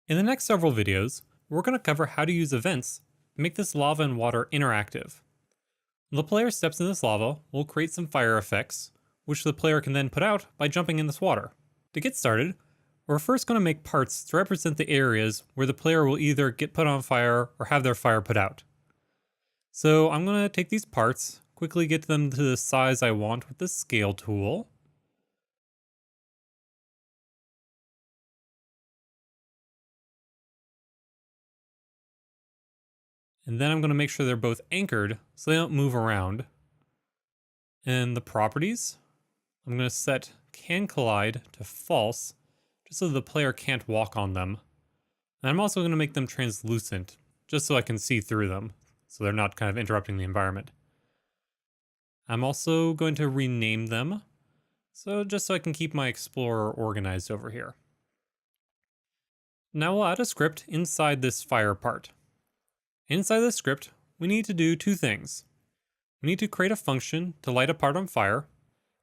In the next several videos, we're going to cover how to use events to make this lava and water interactive. When the player steps in this lava, we'll create some fire effects, which the player can then put out by jumping in this water. To get started, we're first going to make parts to represent the areas where the player will either get put on fire or have their fire put out. So I'm going to take these parts, quickly get them to the size I want with the scale tool. And then I'm going to make sure they're both anchored so they don't move around. And the properties, I'm going to set can collide to false, just so the player can't walk on them. And I'm also going to make them translucent, just so I can see through them, so they're not kind of interrupting the environment. I'm also going to rename them, just so I can keep my Explorer organized over here. Now we'll add a script inside this fire part. Inside this script, we need to do two things. We need to create a function to light a part on fire.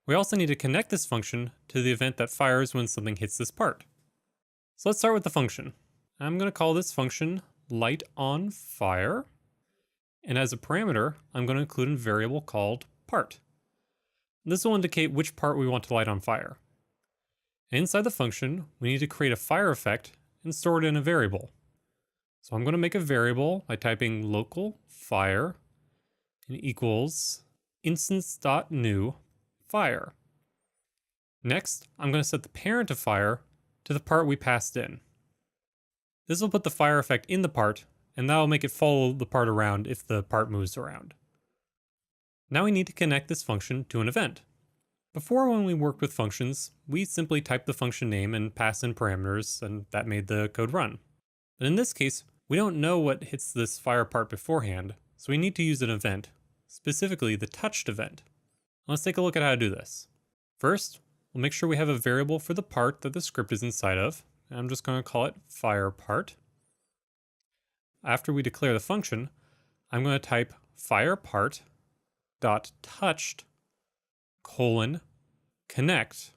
We also need to connect this function to the event that fires when something hits this part. So let's start with the function. I'm going to call this function light on fire. And as a parameter, I'm going to include a variable called part. This will indicate which part we want to light on fire. And inside the function, we need to create a fire effect and store it in a variable. So I'm going to make a variable by typing local fire and equals instance.new fire. Next, I'm going to set the parent of fire to the part we passed in. This will put the fire effect in the part, and that will make it follow the part around if the part moves around. Now we need to connect this function to an event. Before, when we worked with functions, we simply typed the function name and passed in parameters, and that made the code run. But in this case, we don't know what hits this fire part beforehand, so we need to use an event, specifically the touched event. Let's take a look at how to do this. First, we'll make sure we have a variable for the part that the script is inside of, and I'm just going to call it fire part. After we declare the function, I'm going to type fire part dot touched colon connect,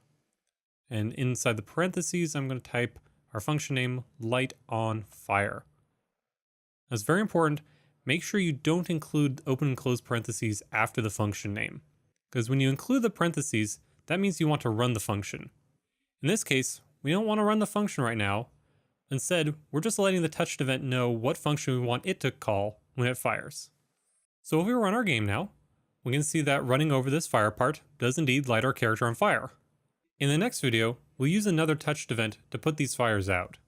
and inside the parentheses, I'm going to type our function name light on fire. That's very important. Make sure you don't include open and close parentheses after the function name, because when you include the parentheses, that means you want to run the function. In this case, we don't want to run the function right now. Instead, we're just letting the touched event know what function we want it to call when it fires. So if we run our game now, we can see that running over this fire part does indeed light our character on fire. In the next video, we'll use another touched event to put these fires out.